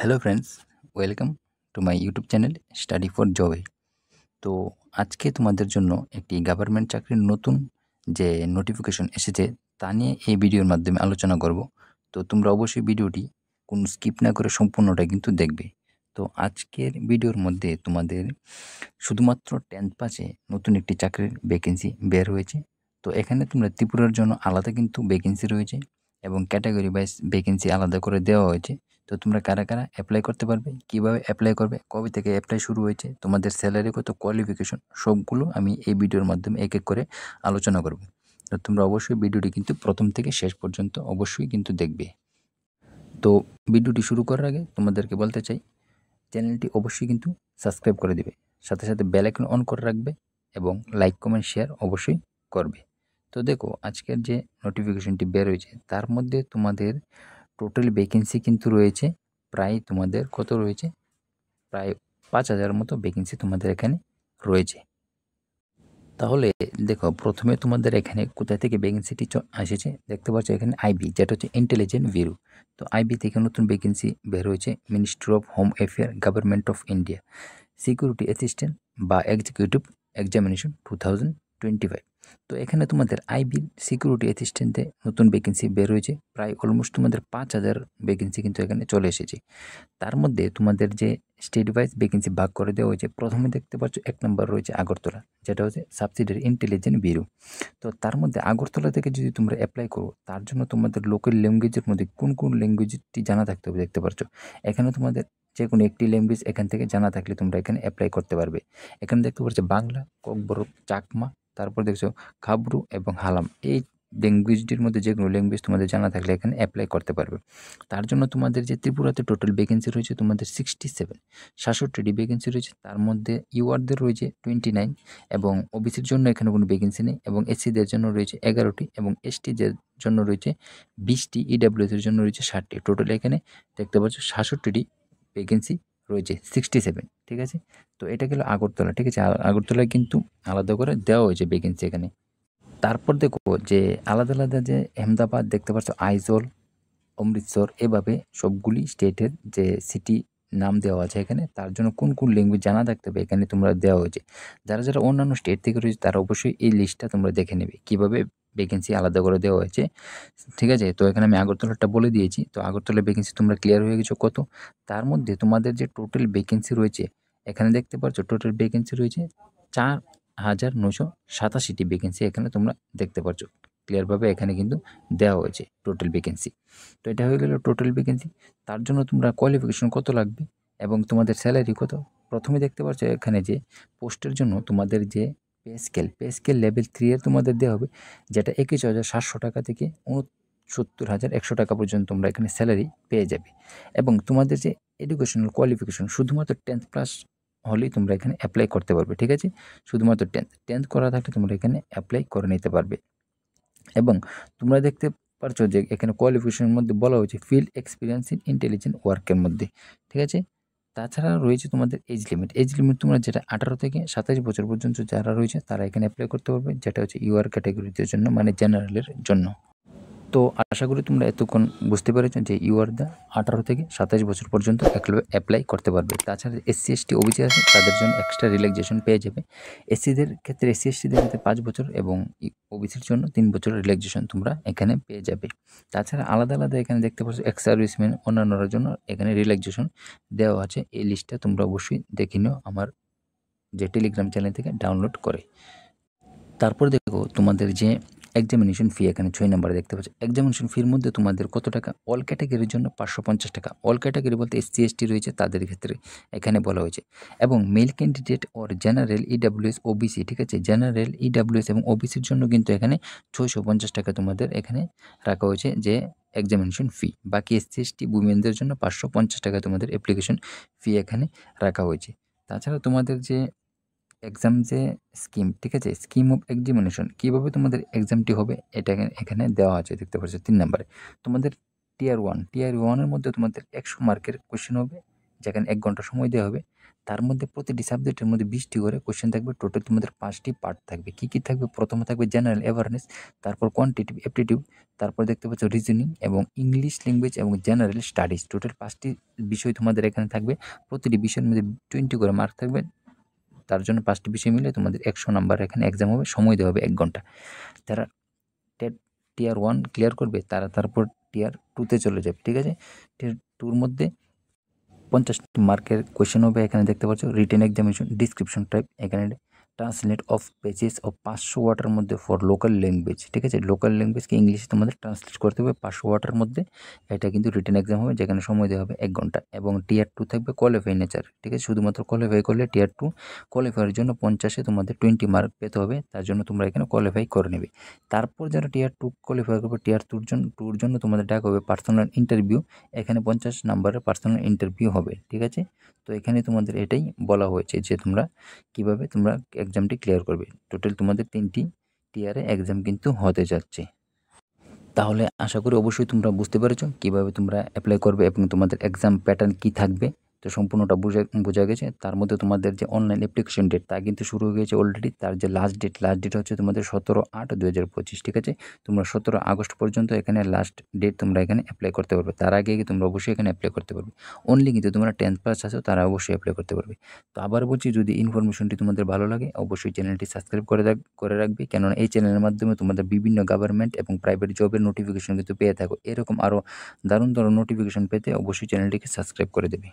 Hello friends, welcome to my YouTube channel study for জবে। তো আজকে তোমাদের জন্য একটি গভর্নমেন্ট চাকরির নতুন যে নোটিফিকেশন এসেছে তা নিয়ে এই ভিডিওর মাধ্যমে আলোচনা করব। তো তোমরা অবশ্যই ভিডিওটি কোনো স্কিপ না করে সম্পূর্ণটা কিন্তু দেখবে। তো আজকের ভিডিওর মধ্যে তোমাদের শুধুমাত্র 10th পাসে নতুন একটি চাকরির ভ্যাকেন্সি বের হয়েছে। তো এখানে তোমরা ত্রিপুরার জন্য আলাদা কিন্তু ভ্যাকেন্সি রয়েছে এবং ক্যাটাগরি ওয়াইজ ভ্যাকেন্সি আলাদা করে দেওয়া হয়েছে। তো তোমরা কারা কারা অ্যাপ্লাই করতে পারবে, কিভাবে অ্যাপ্লাই করবে, কবে থেকে অ্যাপ্লাই শুরু হয়েছে, তোমাদের স্যালারি কত, কোয়ালিফিকেশন সবগুলো আমি এই ভিডিওর মাধ্যমে এক এক করে আলোচনা করব। তো তোমরা অবশ্যই ভিডিওটি কিন্তু প্রথম থেকে শেষ পর্যন্ত অবশ্যই কিন্তু দেখবে। তো ভিডিওটি শুরু করার আগে তোমাদেরকে বলতে চাই, চ্যানেলটি অবশ্যই কিন্তু সাবস্ক্রাইব করে দিবে, সাথে সাথে বেল আইকন অন করে রাখবে এবং লাইক কমেন্ট শেয়ার অবশ্যই করবে। তো দেখো, আজকের যে নোটিফিকেশনটি বের হয়েছে তার মধ্যে তোমাদের টোটাল ভ্যাকেন্সি কিন্তু রয়েছে প্রায়, তোমাদের কত রয়েছে, প্রায় 5,000 মতো ভ্যাকেন্সি তোমাদের এখানে রয়েছে। তাহলে দেখো, প্রথমে তোমাদের এখানে কোথা থেকে ভ্যাকেন্সিটি এসেছে দেখতে পাচ্ছ, এখানে আইবি, যেটা হচ্ছে ইন্টেলিজেন্ট ব্যুরো। তো আইবি থেকে নতুন ভ্যাকেন্সি বের হয়েছে, ministry of home affair, government of India, security assistant বা এক্সিকিউটিভ এক্সামিনেশন 2025। তো এখানে তোমাদের আইবির সিকিউরিটি অ্যাসিস্ট্যান্টে নতুন ভ্যাকেন্সি বের হয়েছে, প্রায় অলমোস্ট তোমাদের 5,000 ভ্যাকেন্সি কিন্তু এখানে চলে এসেছে। তার মধ্যে তোমাদের যে স্টেট ওয়াইজ ভ্যাকেন্সি ভাগ করে দেওয়া হয়েছে, প্রথমে দেখতে পাচ্ছ 1 নম্বর রয়েছে আগরতলা, যেটা হচ্ছে সাবসিডিয়ারি ইন্টেলিজেন্ট ব্যুরো। তো তার মধ্যে আগরতলা থেকে যদি তোমরা অ্যাপ্লাই করো, তার জন্য তোমাদের লোকাল ল্যাঙ্গুয়েজের মধ্যে কোন কোন ল্যাঙ্গুয়েজটি জানা থাকতে হবে দেখতে পাচ্ছ। এখানে তোমাদের যে কোনো একটি ল্যাঙ্গুয়েজ এখান থেকে জানা থাকলে তোমরা এখানে অ্যাপ্লাই করতে পারবে। এখানে দেখতে পাচ্ছ বাংলা, ককবরক, চাকমা, তারপর দেখছো খাবরু এবং হালাম। এই ল্যাঙ্গুয়েজটির মধ্যে যে কোনো ল্যাঙ্গুয়েজ তোমাদের জানা থাকলে এখানে অ্যাপ্লাই করতে পারবে। তার জন্য তোমাদের যে ত্রিপুরাতে টোটাল ভ্যাকেন্সি রয়েছে তোমাদের 67, 67টি ভ্যাকেন্সি রয়েছে। তার মধ্যে ইউআরদের রয়েছে 29 এবং ওবিসির জন্য এখানে কোনো ভ্যাকেন্সি নেই, এবং এসসিদের জন্য রয়েছে 11টি এবং এসটিদের জন্য রয়েছে 20টি, ইডাব্লিউএস এর জন্য রয়েছে 60টি। টোটাল এখানে দেখতে পাচ্ছ 67টি ভ্যাকেন্সি রয়েছে, 67, ঠিক আছে। তো এটা গেল আগরতলা, ঠিক আছে। আগরতলায় কিন্তু আলাদা করে দেওয়া হয়েছে ভ্যাকেন্সি এখানে। তারপর দেখো যে আলাদা আলাদা যে আহমেদাবাদ দেখতে পাচ্ছ, আইজল, অমৃতসর, এভাবে সবগুলি স্টেটের যে সিটি নাম দেওয়া আছে এখানে, তার জন্য কোন কোন ল্যাঙ্গুয়েজ জানা থাকতে হবে এখানে তোমরা দেওয়া হয়েছে। যারা যারা অন্যান্য স্টেট থেকে রয়েছে তারা অবশ্যই এই লিস্টটা তোমরা দেখে নেবে কীভাবে ভ্যাকেন্সি আলাদা করে দেওয়া হয়েছে, ঠিক আছে। তো এখানে আমি আগরতলাটা বলে দিয়েছি। তো আগরতলার ভ্যাকেন্সি তোমরা ক্লিয়ার হয়ে গেছো কত। তার মধ্যে তোমাদের যে টোটাল ভ্যাকেন্সি রয়েছে এখানে দেখতে পাচ্ছ, টোটাল ভ্যাকেন্সি রয়েছে 4,987টি ভ্যাকেন্সি এখানে তোমরা দেখতে পাচ্ছ ক্লিয়ারভাবে, এখানে কিন্তু দেওয়া হয়েছে টোটাল ভ্যাকেন্সি। তো এটা হয়ে গেল টোটাল ভ্যাকেন্সি। তার জন্য তোমরা কোয়ালিফিকেশন কত লাগবে এবং তোমাদের স্যালারি কত। প্রথমে দেখতে পাচ্ছ এখানে যে পোস্টের জন্য তোমাদের যে পে স্কেল লেভেল 3 এর তোমাদের দেওয়া হবে, যেটা 21,700 টাকা থেকে 69,100 টাকা পর্যন্ত তোমরা এখানে স্যালারি পেয়ে যাবে। এবং তোমাদের যে এডুকেশনাল কোয়ালিফিকেশন শুধুমাত্র 10th ক্লাস হলেই তোমরা এখানে অ্যাপ্লাই করতে পারবে, ঠিক আছে। শুধুমাত্র 10th করা থাকলে তোমরা এখানে অ্যাপ্লাই করে নিতে পারবে। এবং তোমরা দেখতে পারছো যে এখানে কোয়ালিফিকেশনের মধ্যে বলা হয়েছে ফিল্ড এক্সপিরিয়েন্স ইন ইন্টেলিজেন্ট ওয়ার্কের মধ্যে, ঠিক আছে। তাছাড়া রয়েছে তোমাদের এজ লিমিট তোমরা যেটা 18 থেকে 27 বছর পর্যন্ত যারা রয়েছে তারা এখানে অ্যাপ্লাই করতে পারবে, যেটা হচ্ছে ইউআর ক্যাটাগরিদের জন্য, মানে জেনারেলের জন্য। তো আশা করি তোমরা এতক্ষণ বুঝতে পেরেছো যে ইউআর দা 18 থেকে 27 বছর পর্যন্ত অ্যাপ্লাই করতে পারবে। তাছাড়া এসসি এসটি ওবিসি আছে, তাদের জন্য এক্সট্রা রিল্যাক্সেশন পেয়ে যাবে। এসসিদের ক্ষেত্রে, এসসি এসটিদের ক্ষেত্রে 5 বছর এবং ওবিসির জন্য 3 বছরের রিল্যাক্সেশন তোমরা এখানে পেয়ে যাবে। তাছাড়া আলাদা আলাদা এখানে দেখতে পাচ্ছ এক্স সার্ভিসম্যান অন্যান্যরা জন্য এখানে রিল্যাক্সেশন দেওয়া আছে। এই লিস্টটা তোমরা অবশ্যই দেখে নিও আমার যে টেলিগ্রাম চ্যানেল থেকে ডাউনলোড করে। তারপর দেখো তোমাদের যে এক্সামিনেশন ফি, এখানে 6 নম্বরে দেখতে পাচ্ছ। এক্সামিনেশন ফির মধ্যে তোমাদের কত টাকা, অল ক্যাটাগরির জন্য 550 টাকা। অল ক্যাটাগরি বলতে এসসি এসটি রয়েছে তাদের ক্ষেত্রে এখানে বলা হয়েছে। এবং মেল ক্যান্ডিডেট ওর জেনারেল ইডাব্লিউএস ওবিসি, ঠিক আছে, জেনারেল ইডাব্লিউএস এবং ওবিসির জন্য কিন্তু এখানে 650 টাকা তোমাদের এখানে রাখা হয়েছে যে এক্সামিনেশন ফি। বাকি এসসি এসটি উইমেনদের জন্য 550 টাকা তোমাদের অ্যাপ্লিকেশন ফি এখানে রাখা হয়েছে। তাছাড়া তোমাদের যে এক্সাম যে স্কিম, ঠিক আছে, স্কিম অফ এক্সামিনেশন কীভাবে তোমাদের এক্সামটি হবে এটা এখানে দেওয়া আছে দেখতে পাচ্ছ 3 নম্বরে। তোমাদের টিয়ার ওয়ানের মধ্যে তোমাদের 100 মার্কের কোয়েশ্চেন হবে, যেখানে 1 ঘন্টা সময় দেওয়া হবে। তার মধ্যে প্রতিটি সাবজেক্টের মধ্যে 20টি করে কোয়েশ্চেন থাকবে। টোটাল তোমাদের 5টি পার্ট থাকবে। কী, কী থাকবে? প্রথমে থাকবে জেনারেল অ্যাওয়ারনেস, তারপর কোয়ান্টিটিভ অ্যাপটিটিউড, তারপর দেখতে পাচ্ছ রিজনিং এবং ইংলিশ ল্যাঙ্গুয়েজ এবং জেনারেল স্টাডিজ। টোটাল 5টি বিষয় তোমাদের এখানে থাকবে। প্রতিটি বিষয়ের মধ্যে 20 করে মার্ক থাকবে। তার জন্য 5টি বিষয় মিলে তোমাদের 100 নাম্বার এখানে এক্সাম হবে। সময় দেওয়া হবে 1 ঘন্টা। যারা টিয়ার 1 ক্লিয়ার করবে তারা তারপর টিয়ার 2 তে চলে যাবে, ঠিক আছে? টিয়ার 2 র মধ্যে 50টি মার্কের কোয়েশ্চেন হবে। এখানে দেখতে পাচ্ছ রিটেন এক্সামিনেশন, ডিসক্রিপশন টাইপ, এখানে ট্রান্সলেট অফ পেজেস অফ 500 ওয়ার্ডের মধ্যে ফর লোকাল ল্যাঙ্গুয়েজ, ঠিক আছে? লোকাল ল্যাঙ্গুয়েজকে ইংলিশে তোমাদের ট্রান্সলেট করতে হবে 500 ওয়ার্ডের মধ্যে। এটা কিন্তু রিটেন এক্সাম হবে, যেখানে সময় দেওয়া হবে 1 ঘন্টা। এবং টিয়ার 2 থাকবে কোয়ালিফাই নেচার, ঠিক আছে? শুধুমাত্র কোয়ালিফাই করলে টিয়ার 2 কোয়ালিফাইয়ের জন্য 50-এ তোমাদের 20 মার্ক পেতে হবে। তার জন্য তোমরা এখানে কোয়ালিফাই করে নেবে। তারপর যারা টিয়ার 2 কোয়ালিফাই করবে, টিয়ার 2 র জন্য তোমাদের ডাকা হবে পার্সোনাল ইন্টারভিউ। এখানে 50 নাম্বারের পার্সোনাল ইন্টারভিউ হবে, ঠিক আছে? তো এখানে তোমাদের এটাই বলা হয়েছে যে তোমরা কিভাবে তোমরা এক্সামটি ক্লিয়ার করবে। টোটাল তোমাদের 3টি টিয়ারে এক্সাম কিন্তু হতে যাচ্ছে। তাহলে আশা করি অবশ্যই তোমরা বুঝতে পেরেছো কীভাবে তোমরা অ্যাপ্লাই করবে এবং তোমাদের এক্সাম প্যাটার্ন কী থাকবে। তো সম্পূর্ণটা বোঝা গেছে। তার মধ্যে তোমাদের যে অনলাইন অ্যাপ্লিকেশন ডেট তা কিন্তু শুরু হয়ে গেছে অলরেডি। তার যে লাস্ট ডেট হচ্ছে তোমাদের 17/8/2025, ঠিক আছে? তোমরা 17 আগস্ট পর্যন্ত এখানে লাস্ট ডেট তোমরা এখানে অ্যাপ্লাই করতে পারবে। তার আগে তোমরা অবশ্যই এখানে অ্যাপ্লাই করতে পারবে। অনলি কিন্তু তোমরা 10th পাস আছো তারা অবশ্যই অ্যাপ্লাই করতে পারবে। তো আবার বলছি, যদি ইনফরমেশনটি তোমাদের ভালো লাগে অবশ্যই চ্যানেলটি সাবস্ক্রাইব করে রাখবে, কেননা এই চ্যানেলের মাধ্যমে তোমাদের বিভিন্ন গভর্নমেন্ট এবং প্রাইভেট জবের নোটিফিকেশন কিন্তু পেয়ে থাকো। এরকম আরও দারুণ নোটিফিকেশন পেতে অবশ্যই চ্যানেলটিকে সাবস্ক্রাইব করে দেবে।